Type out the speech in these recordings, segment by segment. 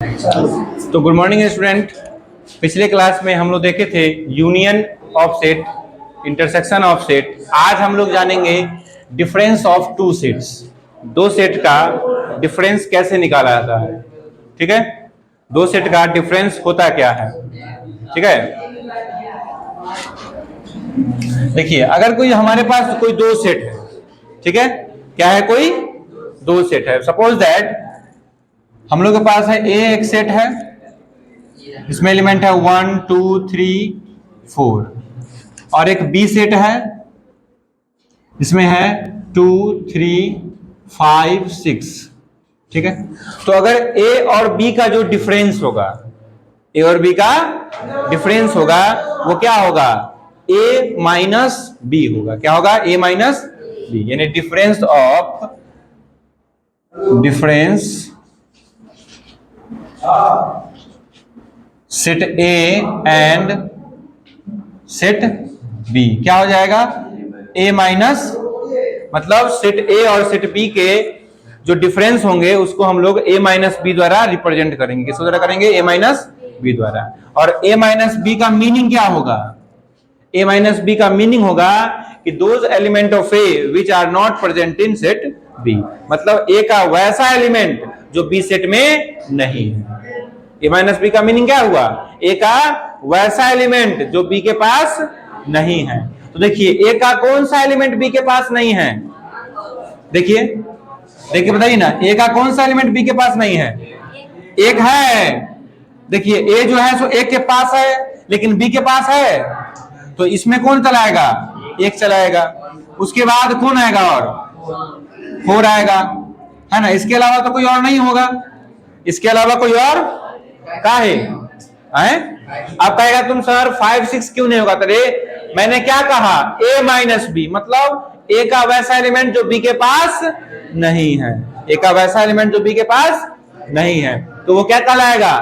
तो good morning student. पिछले class में हम लोग देखे थे union of set, intersection of set. आज हम लोग जानेंगे डिफरेंस ऑफ टू सेट्स। दो सेट का डिफरेंस कैसे निकाला जाता है। ठीक है, दो सेट का डिफरेंस होता क्या है। ठीक है, देखिए अगर कोई हमारे पास कोई दो सेट है, ठीक है, क्या है, कोई दो सेट है। सपोज दैट हम लोग के पास है ए एक सेट है, इसमें एलिमेंट है 1 2 3 4, और एक बी सेट है, इसमें है 2 3 5 6। ठीक है, तो अगर ए और बी का जो डिफरेंस होगा, ए और बी का डिफरेंस होगा, वो क्या होगा, ए माइनस बी होगा। क्या होगा, ए माइनस बी, यानी difference set A and set B क्या हो जाएगा, ए माइनस, मतलब सेट ए और सेट बी के जो डिफरेंस होंगे उसको हम लोग ए माइनस बी द्वारा रिप्रेजेंट करेंगे। किस द्वारा करेंगे, ए माइनस बी द्वारा। और ए माइनस बी का मीनिंग क्या होगा, ए माइनस बी का मीनिंग होगा कि those element of A which are not present in set B, मतलब ए का वैसा एलिमेंट जो बी सेट में नहीं है। ए माइनस बी का मीनिंग क्या हुआ, ए का वैसा एलिमेंट जो बी के पास नहीं है। तो देखिए ए का कौन सा एलिमेंट बी के पास नहीं है, देखिए देखिए बताइए ना, ए का कौन सा एलिमेंट बी के पास नहीं है, एक है। देखिए ए जो है सो एक के पास है लेकिन बी के पास है, तो इसमें कौन चलाएगा, एक चलाएगा। उसके बाद कौन आएगा, और 4 आएगा, है ना। इसके अलावा तो कोई और नहीं होगा, इसके अलावा कोई और का है। अब कहेगा तुम सर 5 6 क्यों नहीं होगा, तो मैंने क्या कहा, ए माइनस बी, मतलब ए का वैसा एलिमेंट जो बी के पास नहीं है, ए का वैसा एलिमेंट जो बी के पास नहीं है, तो वो क्या कहलाएगा,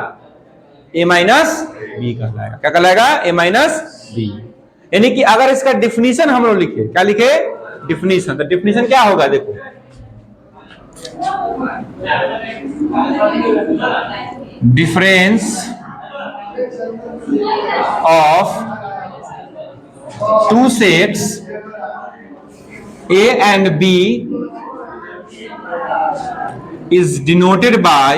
ए माइनस बी कहलाएगा। क्या कहलाएगा, ए माइनस बी। यानी कि अगर इसका डिफिनीशन हम लोग लिखे, क्या लिखे, डिफिनीशन, तो डिफिनीशन क्या होगा, देखो difference of two sets A and B is denoted by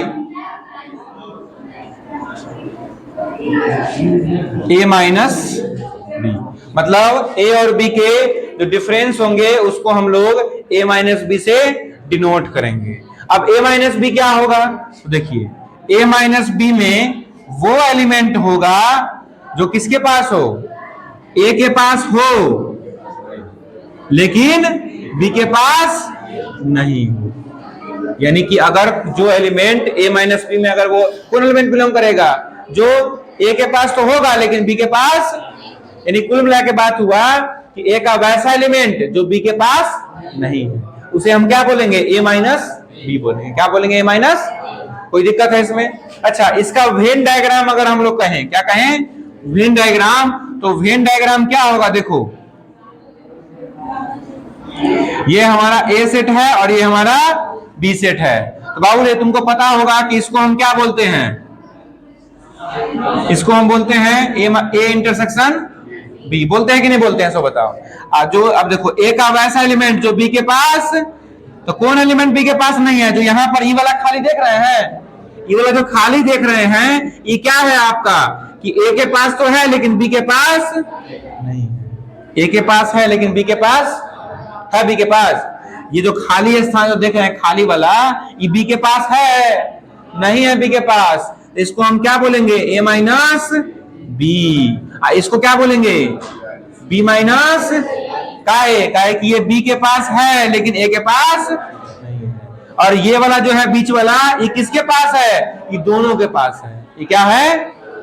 A minus B, मतलब A और B के जो डिफरेंस होंगे उसको हम लोग A माइनस बी से डिनोट करेंगे। अब A माइनस बी क्या होगा, तो देखिए A माइनस बी में वो एलिमेंट होगा जो किसके पास हो, A के पास हो लेकिन बी के पास नहीं हो। यानी कि अगर जो एलिमेंट ए माइनस बी में, अगर वो कौन एलिमेंट बिलोंग करेगा, जो ए के पास तो होगा लेकिन बी के पास, यानी कुल मिला के बात हुआ कि ए का वैसा एलिमेंट जो बी के पास नहीं है, उसे हम क्या बोलेंगे, ए माइनस बी बोलेंगे। क्या बोलेंगे, ए माइनस। कोई दिक्कत है इसमें। अच्छा, इसका वेन डायग्राम अगर हम लोग कहें, क्या कहें, वेन डायग्राम, तो वेन डायग्राम क्या होगा, देखो ये हमारा ए सेट है और ये हमारा बी सेट है। तो बाबू रे तुमको पता होगा कि इसको हम क्या बोलते हैं, इसको हम बोलते हैं ए इंटरसेक्शन बी, बोलते हैं कि नहीं बोलते हैं, सो बताओ। जो अब देखो ए का वैसा एलिमेंट जो बी के पास, तो कौन एलिमेंट बी के पास नहीं है, जो यहाँ पर ई वाला खाली देख रहे हैं, ये वाला जो खाली देख रहे हैं, ये क्या है आपका, कि ए के पास तो है लेकिन बी के पास नहीं है। ए के पास है लेकिन बी के पास है, बी के पास। ये जो खाली स्थान जो देख रहे हैं खाली वाला, ये बी के पास है नहीं है, बी के पास। इसको हम क्या बोलेंगे, ए माइनस बी। इसको क्या बोलेंगे, बी माइनस काहे कि ये बी के पास है लेकिन ए के पास नहीं है। और ये वाला जो है बीच वाला, ये किसके पास है, ये दोनों के पास है। ये क्या है,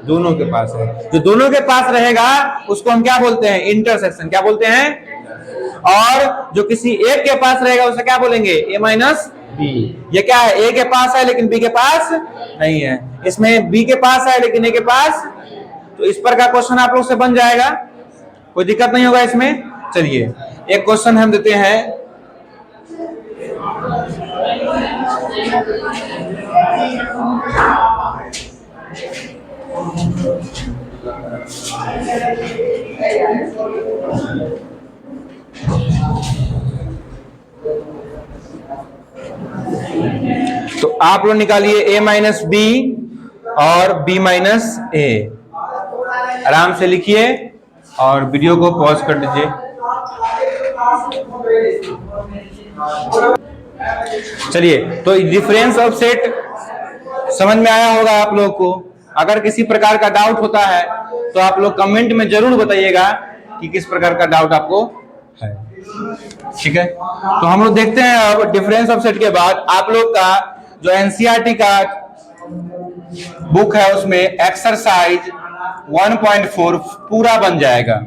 दोनों के पास है। जो दोनों के पास रहेगा उसको हम क्या बोलते हैं, इंटरसेक्शन। क्या बोलते हैं। और जो किसी एक के पास रहेगा उसे क्या बोलेंगे, ए माइनस बी। ये क्या है, ए के पास है लेकिन बी के पास नहीं है, इसमें बी के पास है लेकिन ए के पास। तो इस पर का क्वेश्चन आप लोग से बन जाएगा, कोई दिक्कत नहीं होगा इसमें। चलिए एक क्वेश्चन हम देते हैं, तो आप लोग निकालिए a माइनस बी और b माइनस ए, आराम से लिखिए और वीडियो को पॉज कर दीजिए। चलिए, तो डिफरेंस ऑफ सेट समझ में आया होगा आप लोग को। अगर किसी प्रकार का डाउट होता है तो आप लोग कमेंट में जरूर बताइएगा कि किस प्रकार का डाउट आपको है, ठीक है। तो हम लोग देखते हैं अब डिफरेंस ऑफ सेट के बाद आप लोग का जो एनसीईआरटी का बुक है उसमें एक्सरसाइज 1.4 पूरा बन जाएगा,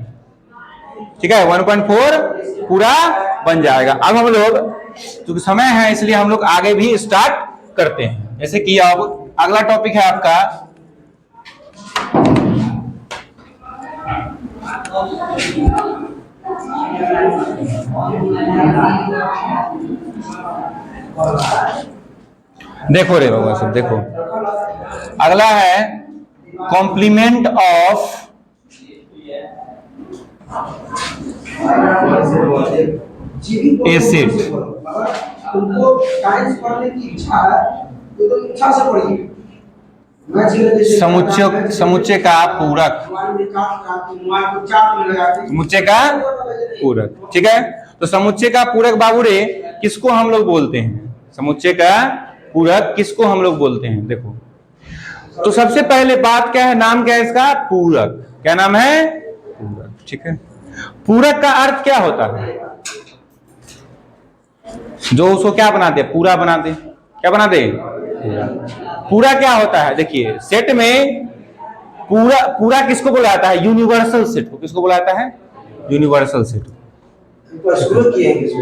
ठीक है। 1.4 पूरा बन जाएगा। अब हम लोग क्योंकि समय है इसलिए हम लोग आगे भी स्टार्ट करते हैं। जैसे कि अब अगला टॉपिक है आपका देखो रे बाबा सब देखो, अगला है कॉम्प्लीमेंट ऑफ ए सेट। समुच्चय का पूरक, समुच्चय का पूरक, ठीक है। तो समुच्चय का पूरक बाबू रे किसको हम लोग बोलते हैं? समुच्चय का पूरक किसको हम लोग बोलते हैं? देखो, तो सबसे पहले बात क्या है, नाम क्या है इसका? पूरक। क्या नाम है? पूरक, ठीक है। पूरक का अर्थ क्या होता है? जो उसको क्या बनाते हैं? पूरा बनाते हैं। क्या बनाते हैं? पूरा। पूरा क्या होता है? देखिए, सेट में पूरा, पूरा किसको बोला जाता है? यूनिवर्सल सेट को। किसको बोला जाता है? यूनिवर्सल सेट को। शुरू किए हैं किसको?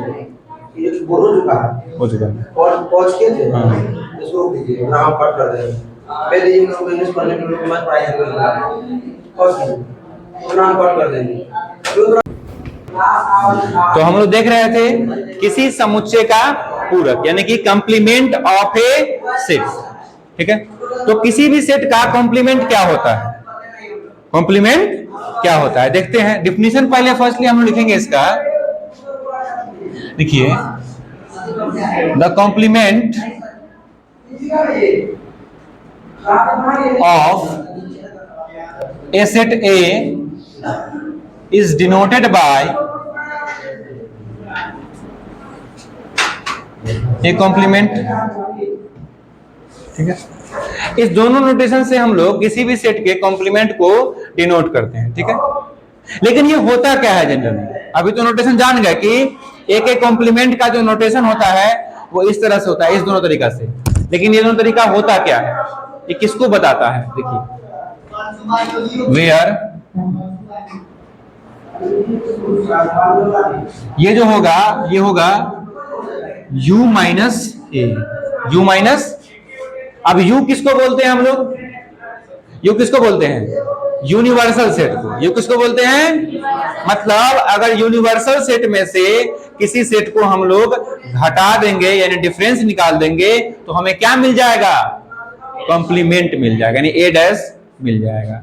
ये बोलो चुका है, हो चुका है। और पहुंच के थे। हाँ, इसको दीजिए, नाम कट कर देंगे। पहले ये लोग इंग्लिश पढ़ने के लिए मत पढ़ाई करेंगे, पहुंच के नाम कट कर देंगे। तो हम लोग देख रहे थे किसी समुच्चय का पूरक यानी कि कॉम्प्लीमेंट ऑफ ए सेट, ठीक है। तो किसी भी सेट का कॉम्प्लीमेंट क्या होता है? कॉम्प्लीमेंट क्या होता है देखते हैं। डिफिनीशन पहले फर्स्टली हम लोग लिखेंगे इसका। देखिए, the complement of a set A is denoted by a complement, ठीक है। इस दोनों नोटेशन से हम लोग किसी भी सेट के कॉम्प्लीमेंट को डिनोट करते हैं, ठीक है। लेकिन ये होता क्या है जनरली? अभी तो नोटेशन जान गए कि एक एक कॉम्प्लीमेंट का जो नोटेशन होता है वो इस तरह से होता है, इस दोनों तरीका से। लेकिन ये दोनों तरीका होता क्या है, ये किसको बताता है? देखिए, वेयर ये जो होगा ये होगा u माइनस ए, u माइनस। अब u किसको बोलते हैं हम लोग? u किसको बोलते हैं? यूनिवर्सल सेट को। u किसको बोलते हैं? मतलब अगर यूनिवर्सल सेट में से किसी सेट को हम लोग घटा देंगे यानी डिफरेंस निकाल देंगे तो हमें क्या मिल जाएगा? कॉम्प्लीमेंट मिल जाएगा, यानी a डैश मिल जाएगा,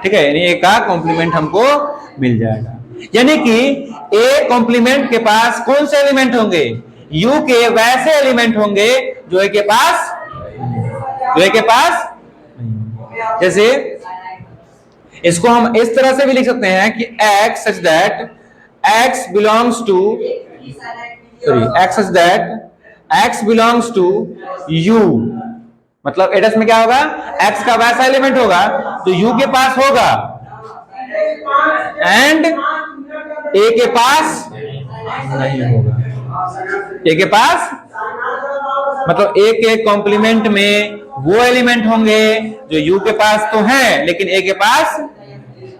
ठीक है। यानी a का कॉम्प्लीमेंट हमको मिल जाएगा। यानी कि ए कॉम्प्लीमेंट के पास कौन से एलिमेंट होंगे? यू के वैसे एलिमेंट होंगे जो ए के पास, जो ए के पास। जैसे इसको हम इस तरह से भी लिख सकते हैं कि x such that x belongs to, sorry, x such that x belongs to u। मतलब एडस में क्या होगा? x का वैसा एलिमेंट होगा तो u के पास होगा एंड ए के पास नहीं होगा। ए के पास मतलब ए के कॉम्प्लीमेंट में वो एलिमेंट होंगे जो यू के पास तो हैं लेकिन ए के पास।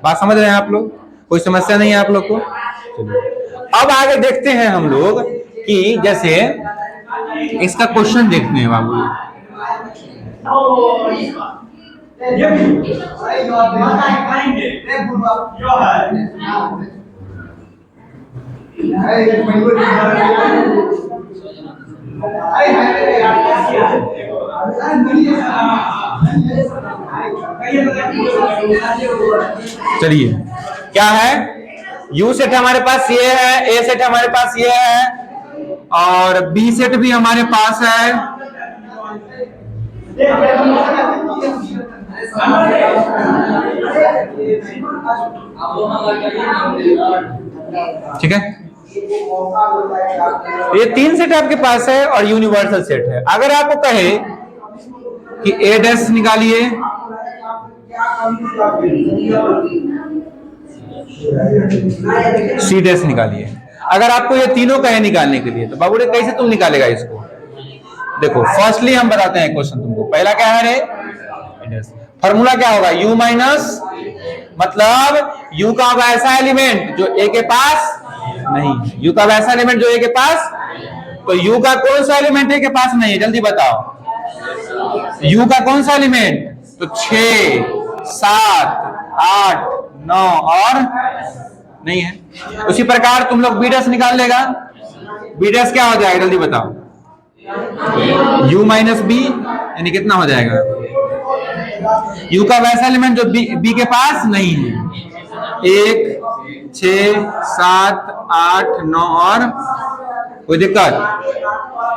बात समझ रहे हैं आप लोग? कोई समस्या नहीं है आप लोग को? अब आगे देखते हैं हम लोग कि जैसे इसका क्वेश्चन देखते हैं बाबू। चलिए क्या है, यू सेट हमारे पास ये है, ए सेट हमारे पास ये है, और बी सेट भी हमारे पास है। ठीक है, ये तीन सेट आपके पास है और यूनिवर्सल सेट है। अगर आपको कहे कि ए डैश निकालिए, सी डैश निकालिए, अगर आपको ये तीनों कहे निकालने के लिए, तो बाबूरे कैसे तुम निकालेगा इसको? देखो फर्स्टली हम बताते हैं क्वेश्चन तुमको। पहला क्या है रे, फॉर्मूला क्या होगा, u माइनस, मतलब u का वैसा एलिमेंट जो a के पास नहीं, u का वैसा एलिमेंट जो a के पास, तो u का कौन सा एलिमेंट a के पास नहीं है, जल्दी बताओ। u का कौन सा एलिमेंट, तो 6, 7, 8, 9 और नहीं है। उसी प्रकार तुम लोग बी डैश निकाल लेगा, बी डैश क्या हो जाएगा जल्दी बताओ, u माइनस बी, यानी कितना हो जाएगा, u का वैसा एलिमेंट जो b के पास नहीं है, 1, 6, 7, 8, 9 और कोई दिक्कत।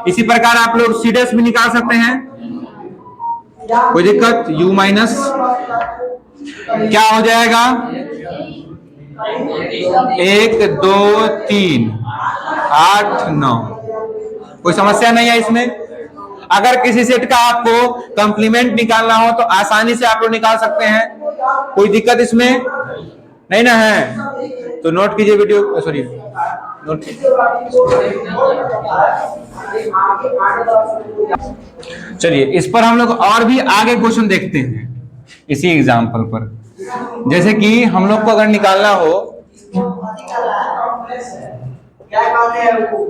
इसी प्रकार आप लोग सी डैश भी निकाल सकते हैं, कोई दिक्कत। u माइनस क्या हो जाएगा, 1, 2, 3, 8, 9, कोई समस्या नहीं है इसमें। अगर किसी सेट का आपको कंप्लीमेंट निकालना हो तो आसानी से आप लोग निकाल सकते हैं, कोई दिक्कत इसमें नहीं ना है। तो नोट कीजिए वीडियो, सॉरी नोट। चलिए इस पर हम लोग और भी आगे क्वेश्चन देखते हैं इसी एग्जांपल पर। जैसे कि हम लोग को अगर निकालना हो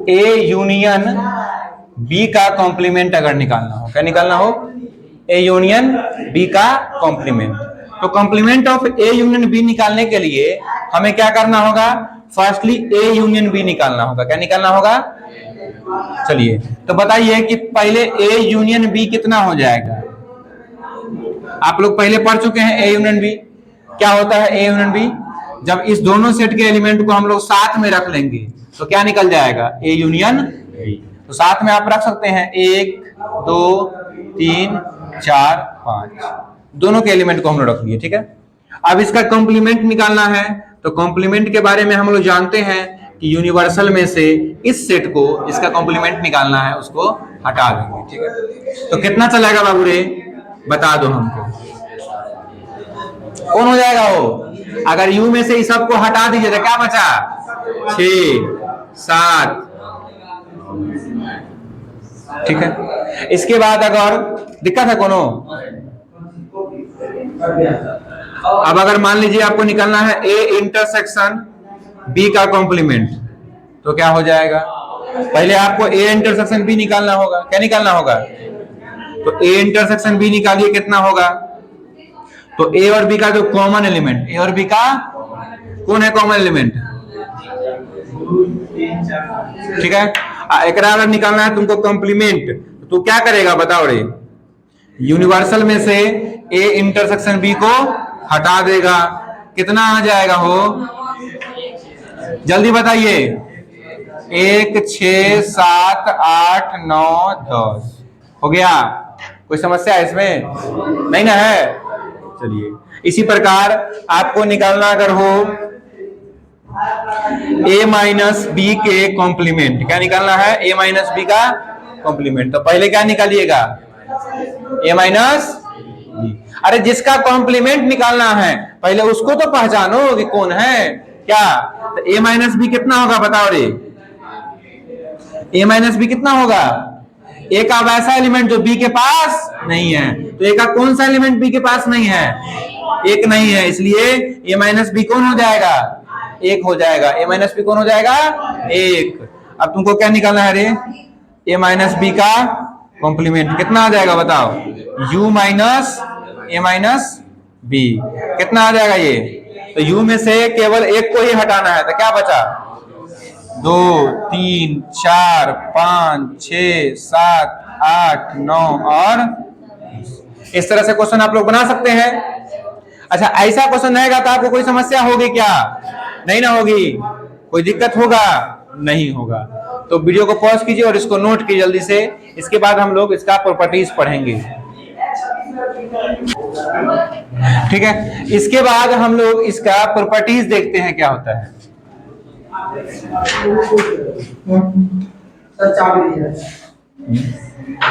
ए यूनियन बी का कॉम्प्लीमेंट, अगर निकालना हो, क्या निकालना हो, ए यूनियन बी का कॉम्प्लीमेंट। तो complement of A union B निकालने के लिए हमें क्या करना होगा, फर्स्टली ए यूनियन बी निकालना होगा। क्या निकालना होगा, चलिए तो बताइए कि पहले ए यूनियन बी कितना हो जाएगा। आप लोग पहले पढ़ चुके हैं ए यूनियन बी क्या होता है। ए यूनियन बी, जब इस दोनों सेट के एलिमेंट को हम लोग साथ में रख लेंगे तो क्या निकल जाएगा, ए यूनियन बी। तो साथ में आप रख सकते हैं 1, 2, 3, 4, 5, दोनों के एलिमेंट को हम लोग रख लिए। ठीक है, अब इसका कॉम्प्लीमेंट निकालना है, तो कॉम्प्लीमेंट के बारे में हम लोग जानते हैं कि यूनिवर्सल में से इस सेट को, इसका कॉम्प्लीमेंट निकालना है, उसको हटा देंगे। ठीक है, तो कितना चलेगा बाबू रे, बता दो हमको, कौन हो जाएगा वो। अगर u में से इस सब को हटा दीजिए तो क्या बचा, 6, 7। ठीक है, इसके बाद अगर दिक्कत है कोनो, अब अगर मान लीजिए आपको निकालना है ए इंटरसेक्शन बी का कॉम्प्लीमेंट, तो क्या हो जाएगा, पहले आपको ए इंटरसेक्शन बी निकालना होगा। क्या निकालना होगा, तो ए इंटरसेक्शन बी निकालिए, कितना होगा, तो ए और बी का जो कॉमन एलिमेंट, ए और बी का कौन है कॉमन एलिमेंट, ठीक है। एक अगर निकालना है तुमको कॉम्प्लीमेंट, तो क्या करेगा बताओ रे, यूनिवर्सल में से ए इंटरसेक्शन बी को हटा देगा, कितना आ जाएगा हो, जल्दी बताइए, 1, 6, 7, 8, 9, 10 हो गया। कोई समस्या है इसमें नहीं ना है। चलिए इसी प्रकार आपको निकालना अगर हो a माइनस बी के कॉम्प्लीमेंट, क्या निकालना है, a माइनस बी का कॉम्प्लीमेंट, तो पहले क्या निकालिएगा, a माइनस बी। अरे जिसका कॉम्प्लीमेंट निकालना है पहले उसको तो पहचानो कि कौन है क्या। तो a माइनस बी कितना होगा बताओ रे, a माइनस बी कितना होगा, a का वैसा एलिमेंट जो b के पास नहीं है, तो a का कौन सा एलिमेंट b के पास नहीं है, एक नहीं है, इसलिए a माइनस बी कौन हो जाएगा, एक हो जाएगा। a माइनस बी कौन हो जाएगा, एक। अब तुमको क्या निकालना है रे, a माइनस बी का कॉम्प्लीमेंट कितना आ जाएगा बताओ, u minus a minus B कितना आ जाएगा ये, तो u में से केवल एक को ही हटाना है, तो क्या बचा, 2, 3, 4, 5, 6, 7, 8, 9 और इस तरह से क्वेश्चन आप लोग बना सकते हैं। अच्छा, ऐसा क्वेश्चन रहेगा तो आपको कोई समस्या होगी क्या? नहीं ना होगी। कोई दिक्कत होगा? नहीं होगा। तो वीडियो को पॉज कीजिए और इसको नोट कीजिए जल्दी से। इसके बाद हम लोग इसका प्रॉपर्टीज पढ़ेंगे, ठीक है। इसके बाद हम लोग इसका प्रॉपर्टीज देखते हैं क्या होता है। सर चाबी है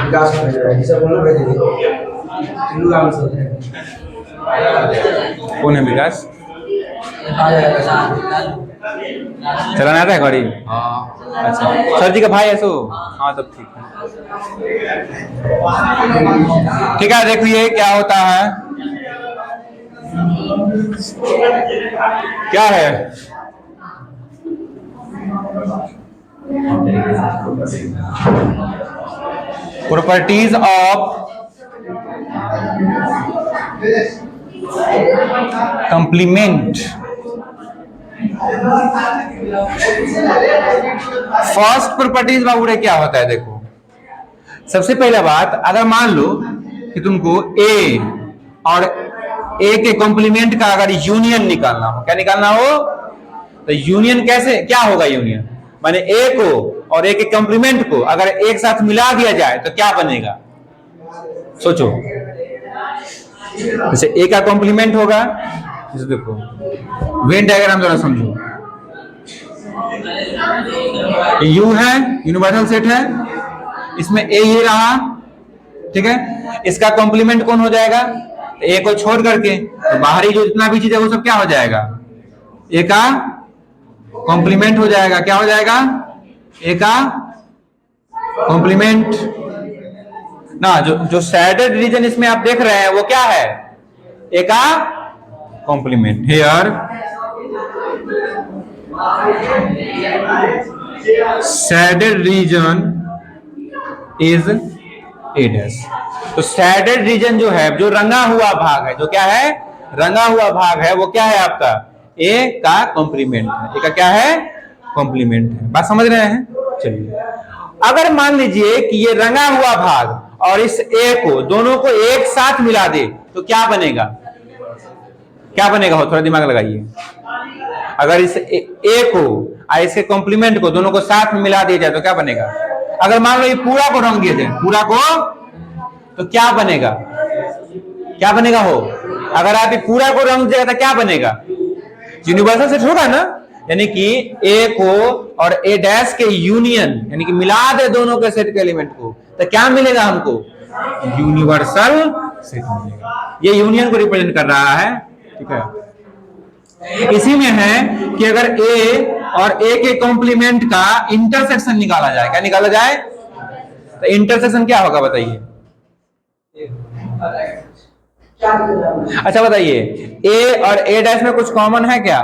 विकास भेज रहा है, इसे बोलना भेज दीजिए। चिल्लू काम से है। कौन है विकास? आ जाएगा चलाना आता है गाड़ी? हाँ। अच्छा, सर जी का भाई है सो? हाँ, तब ठीक है। ठीक है, देखिए क्या होता है। क्या है? Properties of complement. First properties बाबूरे क्या होता है? देखो, सबसे पहला बात, अगर मान लो कि तुमको ए और ए के कॉम्प्लीमेंट का अगर यूनियन निकालना हो, क्या निकालना हो? तो यूनियन कैसे, क्या होगा यूनियन? माने ए को और ए के कॉम्प्लीमेंट को अगर एक साथ मिला दिया जाए तो क्या बनेगा? सोचो। जैसे ए का कॉम्प्लीमेंट होगा, जैसे देखो वेन डायग्राम जरा समझो। यू है, यूनिवर्सल सेट है, इसमें ए ये रहा, ठीक है। इसका कॉम्प्लीमेंट कौन हो जाएगा? ए को छोड़ करके तो बाहरी जो जितना भी चीज है वो सब क्या हो जाएगा? ए का कॉम्प्लीमेंट हो जाएगा। क्या हो जाएगा? ए का कॉम्प्लीमेंट ना। जो शैडेड रीजन इसमें आप देख रहे हैं वो क्या है? ए का complement. Here shaded region is A dash। तो shaded region जो है, जो रंगा हुआ भाग है, जो क्या है? रंगा हुआ भाग है, वो क्या है आपका? A का कॉम्प्लीमेंट है। A का क्या है? कॉम्प्लीमेंट है। बात समझ रहे हैं? चलिए, अगर मान लीजिए कि ये रंगा हुआ भाग और इस A को, दोनों को एक साथ मिला दे तो क्या बनेगा? क्या बनेगा? हो, थोड़ा दिमाग लगाइए। अगर इस ए को और इसके कॉम्प्लीमेंट को, दोनों को साथ में मिला दिया जाए तो क्या बनेगा? अगर मान लो ये पूरा को रंग दिया जाए, पूरा को, तो क्या बनेगा? क्या बनेगा? हो, अगर आप ये पूरा को रंग दिया तो क्या बनेगा? यूनिवर्सल सेट होगा ना। यानी कि ए को और ए डैश के यूनियन, यानी कि मिला दे दोनों के सेट के एलिमेंट को, तो क्या मिलेगा हमको? यूनिवर्सल सेट मिलेगा। ये यूनियन को रिप्रेजेंट कर रहा है, ठीक है। इसी में है कि अगर ए और ए के कॉम्प्लीमेंट का इंटरसेक्शन निकाला जाए, क्या निकाला जाए? तो इंटरसेक्शन क्या होगा बताइए? अच्छा बताइए, ए और ए डैश में कुछ कॉमन है क्या?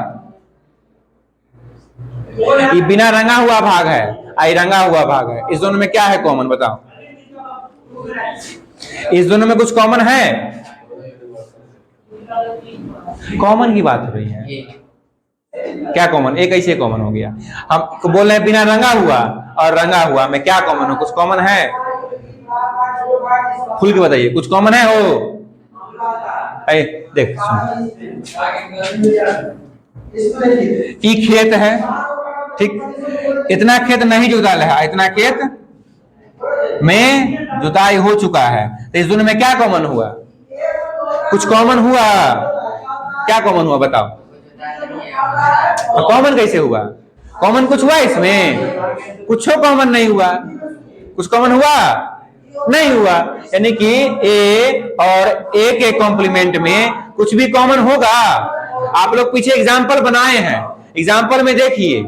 ये बिना रंगा हुआ भाग है, आई रंगा हुआ भाग है, इस दोनों में क्या है कॉमन? बताओ, इस दोनों में कुछ कॉमन है? कॉमन की बात हो रही है। क्या कॉमन? एक कैसे कॉमन हो गया? हम बोल रहे हैं बिना रंगा हुआ और रंगा हुआ में क्या कॉमन हो? कुछ कॉमन है? खुल के बताइए, कुछ कॉमन है? हो, देख ई खेत है, ठीक। इतना खेत नहीं जुताल है, इतना खेत में जुताई हो चुका है, तो इस दोनों में क्या कॉमन हुआ? कुछ कॉमन हुआ? क्या कॉमन हुआ बताओ? तो कॉमन कैसे हुआ? कॉमन कुछ हुआ इसमें? कुछ कॉमन नहीं हुआ। कुछ कॉमन हुआ? नहीं हुआ। यानी कि ए और ए के कॉम्प्लीमेंट में कुछ भी कॉमन होगा? आप लोग पीछे एग्जाम्पल बनाए हैं, एग्जाम्पल में देखिए,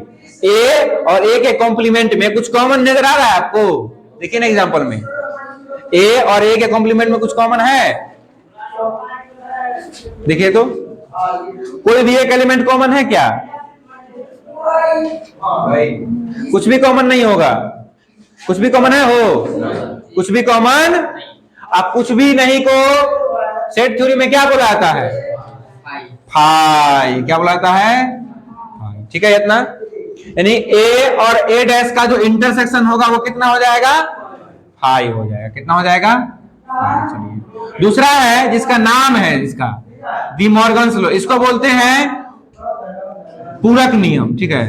ए और ए के कॉम्प्लीमेंट में कुछ कॉमन नजर आ रहा है आपको? देखिए ना एग्जाम्पल में, ए और ए के कॉम्प्लीमेंट में कुछ कॉमन है? देखिए तो, कोई भी एक एलिमेंट कॉमन है क्या? कुछ भी कॉमन नहीं होगा। कुछ भी कॉमन है? हो, कुछ भी कॉमन। अब कुछ भी नहीं को सेट थ्योरी में क्या बुलाता है? फाई। क्या बुलाता है? फाई। ठीक है इतना। यानी ए और ए डैश का जो इंटरसेक्शन होगा वो कितना हो जाएगा? 5 हो जाएगा। कितना हो जाएगा? 5। चलिए दूसरा है जिसका नाम है, जिसका डी मॉर्गन्स लॉ, इसको बोलते हैं पूरक नियम। ठीक है,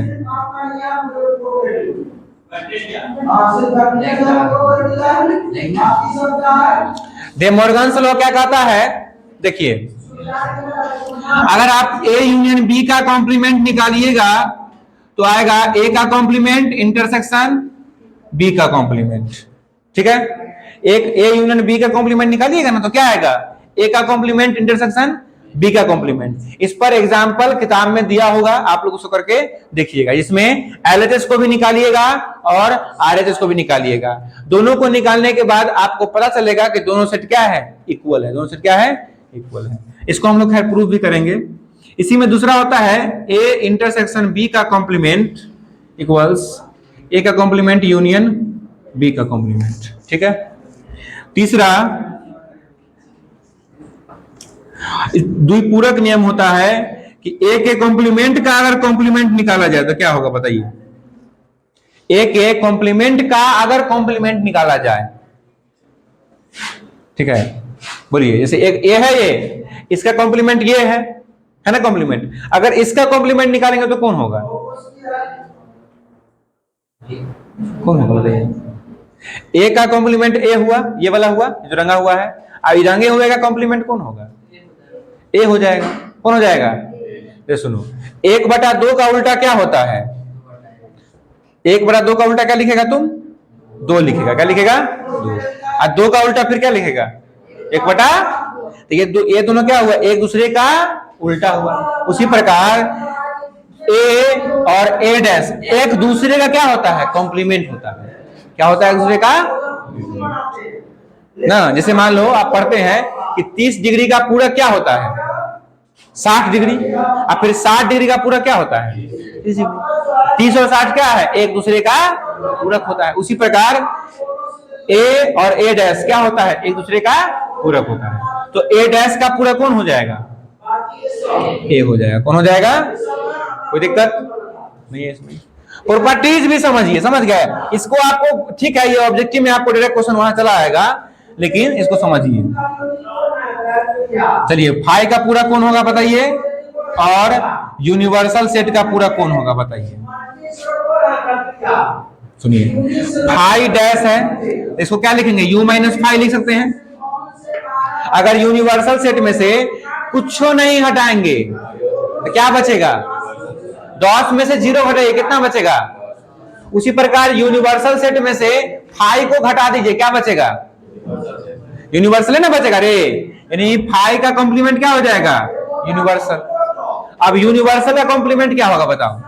डी मॉर्गन्स लॉ क्या कहता है? देखिए, अगर आप ए यूनियन बी का कॉम्प्लीमेंट निकालिएगा तो आएगा ए का कॉम्प्लीमेंट इंटरसेक्शन बी का कॉम्प्लीमेंट। ठीक है, एक ए यूनियन बी का कॉम्प्लीमेंट निकालिएगा ना तो क्या आएगा? ए का कॉम्प्लीमेंट इंटरसेक्शन बी का कॉम्प्लीमेंट। इस पर एग्जाम्पल किताब में दिया होगा, आप लोग उसको करके देखिएगा। इसमें एलएचएस को भी निकालिएगा और आरएचएस को भी निकालिएगा। दोनों को निकालने के बाद आपको पता चलेगा कि दोनों सेट क्या है? इक्वल है। दोनों सेट क्या है? इक्वल है। इसको हम लोग खैर प्रूफ भी करेंगे। इसी में दूसरा होता है ए इंटरसेक्शन बी का कॉम्प्लीमेंट इक्वल्स ए का कॉम्प्लीमेंट यूनियन बी का कॉम्प्लीमेंट। ठीक है, तीसरा द्विपूरक नियम होता है कि ए के कॉम्प्लीमेंट का अगर कॉम्प्लीमेंट निकाला जाए तो क्या होगा बताइए? ए के कॉम्प्लीमेंट का अगर कॉम्प्लीमेंट निकाला जाए, ठीक है, बोलिए। जैसे एक ए है, ये इसका कॉम्प्लीमेंट ये है ना कॉम्प्लीमेंट। अगर इसका कॉम्प्लीमेंट निकालेंगे तो कौन होगा? कौन होगा बताइए? ए का कॉम्प्लीमेंट ए हुआ, ये वाला हुआ जो रंगा हुआ है। अब रंगे हुए का कॉम्प्लीमेंट कौन होगा? ए हो जाएगा। कौन हो जाएगा? ये सुनो, 1/2 का उल्टा क्या होता है? 1/2 का उल्टा क्या लिखेगा तुम? 2 लिखेगा। क्या लिखेगा? 2। और 2 का उल्टा फिर क्या लिखेगा? 1/। तो ये दोनों क्या हुआ? एक दूसरे का उल्टा हुआ। उसी प्रकार ए और ए डैश एक दूसरे का क्या होता है? कॉम्प्लीमेंट होता है। क्या होता है? एक दूसरे का ना। जैसे मान लो आप पढ़ते हैं कि 30 डिग्री का पूरक क्या होता है? 60 डिग्री। और फिर 60 डिग्री का पूरक क्या होता है? 30 और 60 क्या है? एक दूसरे का पूरक होता है। उसी प्रकार ए और ए डैश क्या होता है? एक दूसरे का पूरक होता है। तो ए डैश का पूरक कौन हो जाएगा? ए हो जाएगा। कौन हो जाएगा? कोई दिक्कत नहीं है इसमें। प्रॉपर्टीज भी समझिए, समझ गए इसको? आपको ठीक है, ये ऑब्जेक्टिव में आपको डायरेक्ट क्वेश्चन वहां चला आएगा, लेकिन इसको समझिए। चलिए, फाई का पूरा कौन होगा बताइए? और यूनिवर्सल सेट का पूरा कौन होगा बताइए? सुनिए, फाई डैश है, इसको क्या लिखेंगे? यू माइनस फाई लिख सकते हैं। अगर यूनिवर्सल सेट में से कुछ नहीं हटाएंगे तो क्या बचेगा? 10 में से 0 घटाइए, कितना बचेगा? उसी प्रकार यूनिवर्सल सेट में से फाई को घटा दीजिए, क्या बचेगा? यूनिवर्सल है ना बचेगा रे। यानी फाई का कॉम्प्लीमेंट क्या हो जाएगा? यूनिवर्सल। अब यूनिवर्सल का कॉम्प्लीमेंट क्या होगा बताओ?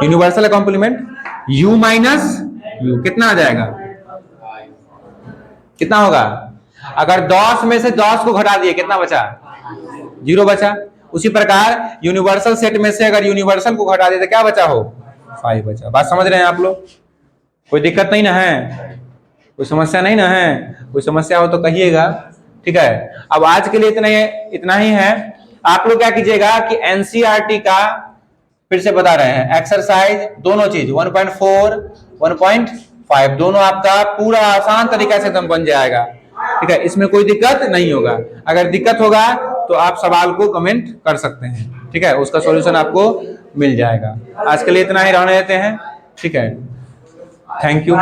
यूनिवर्सल का कॉम्प्लीमेंट u माइनस यू, कितना आ जाएगा? कितना होगा? अगर 10 में से 10 को घटा दिए, कितना बचा? 0 बचा। उसी प्रकार यूनिवर्सल सेट में से अगर यूनिवर्सल को घटा दिए तो क्या बचा हो? 5 बचा। बात समझ रहे हैं आप लोग? कोई दिक्कत नहीं ना है? कोई समस्या नहीं ना है? कोई समस्या हो तो कहिएगा। ठीक है, अब आज के लिए इतना ही है। आप लोग क्या कीजिएगा कि एनसीईआरटी का फिर से बता रहे हैं एक्सरसाइज, दोनों चीज 1.4 1.5 दोनों आपका पूरा आसान तरीका से एकदम बन जाएगा। ठीक है, इसमें कोई दिक्कत नहीं होगा। अगर दिक्कत होगा तो आप सवाल को कमेंट कर सकते हैं। ठीक है, उसका सॉल्यूशन आपको मिल जाएगा। आज के लिए इतना ही रहने देते हैं। ठीक है, थैंक यू।